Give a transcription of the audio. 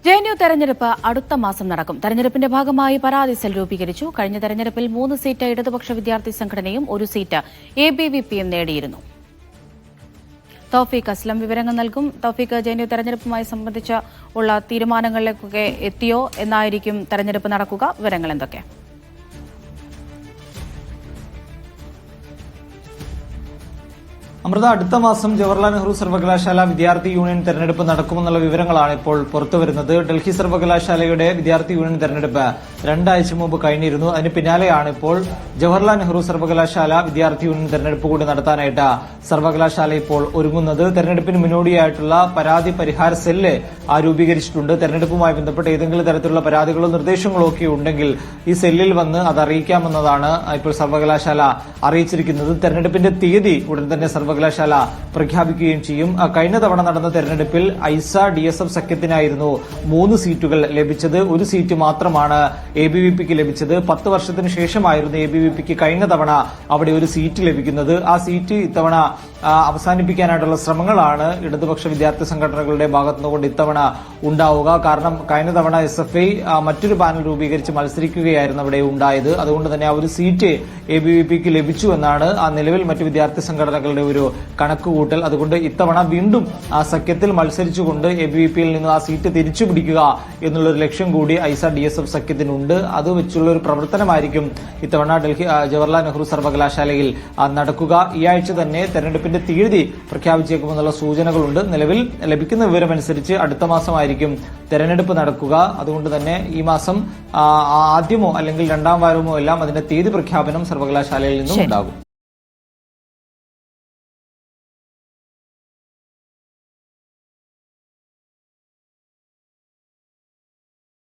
JNU തെരഞ്ഞെടുപ്പ് അടുത്ത മാസം നടക്കും. തെരഞ്ഞെടുപ്പിന്റെ ഭാഗമായി പരാതി സെൽ രൂപീകരിച്ചു. കഴിഞ്ഞ തെരഞ്ഞെടുപ്പിൽ 3 സീറ്റ് ഇടതുപക്ഷ വിദ്യാർത്ഥി സംഘടനയും 1 സീറ്റ് എബിവിപിയും നേടിയിരുന്നു. തൗഫീഖ് അസ്ലം വിവരങ്ങൾ നൽകും. തൗഫീഖ്, ജെഎൻയു തെരഞ്ഞെടുപ്പുമായി സംബന്ധിച്ച് ഉള്ള തീരുമാനങ്ങളിലേക്കൊക്കെ എത്തിയോ? എന്നായിരിക്കും തെരഞ്ഞെടുപ്പ് നടക്കുക? വിവരങ്ങൾ എന്തൊക്കെ? അമൃത, അടുത്ത മാസം ജവഹർലാൽ നെഹ്റു സർവകലാശാല വിദ്യാർത്ഥി യൂണിയൻ തെരഞ്ഞെടുപ്പ് നടക്കുമെന്നുള്ള വിവരങ്ങളാണ് ഇപ്പോൾ പുറത്തുവരുന്നത്. ഡൽഹി സർവകലാശാലയുടെ വിദ്യാർത്ഥി യൂണിയൻ തെരഞ്ഞെടുപ്പ് 2 ആഴ്ച മുമ്പ് കഴിഞ്ഞിരുന്നു. അതിന് പിന്നാലെയാണ് ഇപ്പോൾ ജവഹർലാൽ നെഹ്റു സർവകലാശാല വിദ്യാർത്ഥി യൂണിയൻ തെരഞ്ഞെടുപ്പ് കൂടി നടത്താനായിട്ട് സർവകലാശാല ഇപ്പോൾ ഒരുങ്ങുന്നത്. തെരഞ്ഞെടുപ്പിന് മുന്നോടിയായിട്ടുള്ള പരാതി പരിഹാര സെല്ല് രൂപീകരിച്ചിട്ടുണ്ട്. തെരഞ്ഞെടുപ്പുമായി ബന്ധപ്പെട്ട് ഏതെങ്കിലും തരത്തിലുള്ള പരാതികളോ നിർദ്ദേശങ്ങളോ ഒക്കെ ഉണ്ടെങ്കിൽ ഈ സെല്ലിൽ വന്ന് അത് അറിയിക്കാമെന്നതാണ് ഇപ്പോൾ സർവകലാശാല അറിയിച്ചിരിക്കുന്നത്. തെരഞ്ഞെടുപ്പിന്റെ തീയതി ഉടൻ തന്നെ സർവകലാശാല പ്രഖ്യാപിക്കുകയും ചെയ്യും. കഴിഞ്ഞ തവണ നടന്ന തെരഞ്ഞെടുപ്പിൽ DSF സഖ്യത്തിനായിരുന്നു 3 സീറ്റുകൾ ലഭിച്ചത്. 1 സീറ്റ് മാത്രമാണ് എബിവിപിക്ക് ലഭിച്ചത്. 10 വർഷത്തിന് ശേഷമായിരുന്നു എബിവിപിക്ക് കഴിഞ്ഞ തവണ അവിടെ 1 സീറ്റ് ലഭിക്കുന്നത്. ആ സീറ്റ് ഇത്തവണ അവസാനിപ്പിക്കാനായിട്ടുള്ള ശ്രമങ്ങളാണ് ഇടതുപക്ഷ വിദ്യാർത്ഥി സംഘടനകളുടെ ഭാഗത്തുനിന്നുകൊണ്ട് ഇത്തവണ ഉണ്ടാവുക. കാരണം കഴിഞ്ഞ തവണ SFI മറ്റൊരു പാനൽ രൂപീകരിച്ച് മത്സരിക്കുകയായിരുന്നു അവിടെ ഉണ്ടായത്. അതുകൊണ്ട് തന്നെ ആ 1 സീറ്റ് എബിവിപിക്ക് ലഭിച്ചു എന്നാണ് നിലവിൽ മറ്റു വിദ്യാർത്ഥി സംഘടനകളുടെ ഒരു കണക്കുകൂട്ടൽ. അതുകൊണ്ട് ഇത്തവണ വീണ്ടും ആ സഖ്യത്തിൽ മത്സരിച്ചുകൊണ്ട് എബിവിപിയിൽ നിന്ന് ആ സീറ്റ് തിരിച്ചുപിടിക്കുക എന്നുള്ളൊരു ലക്ഷ്യം കൂടി DSF സഖ്യത്തിനുണ്ട്. അത് വെച്ചുള്ള ഒരു പ്രവർത്തനമായിരിക്കും ഇത്തവണ ഡൽഹി ജവഹർലാൽ നെഹ്റു സർവകലാശാലയിൽ നടക്കുക. ഈ ആഴ്ച തന്നെ തെരഞ്ഞെടുപ്പിന്റെ തീയതി പ്രഖ്യാപിച്ചേക്കുമെന്നുള്ള സൂചനകളുണ്ട്. നിലവിൽ ലഭിക്കുന്ന വിവരമനുസരിച്ച് അടുത്ത മാസമായിരിക്കും തെരഞ്ഞെടുപ്പ് നടക്കുക. അതുകൊണ്ട് തന്നെ ഈ മാസം ആദ്യമോ അല്ലെങ്കിൽ 2ാം വാരമോ എല്ലാം അതിന്റെ തീയതി പ്രഖ്യാപനം സർവകലാശാലയിൽ നിന്നും ഉണ്ടാകും.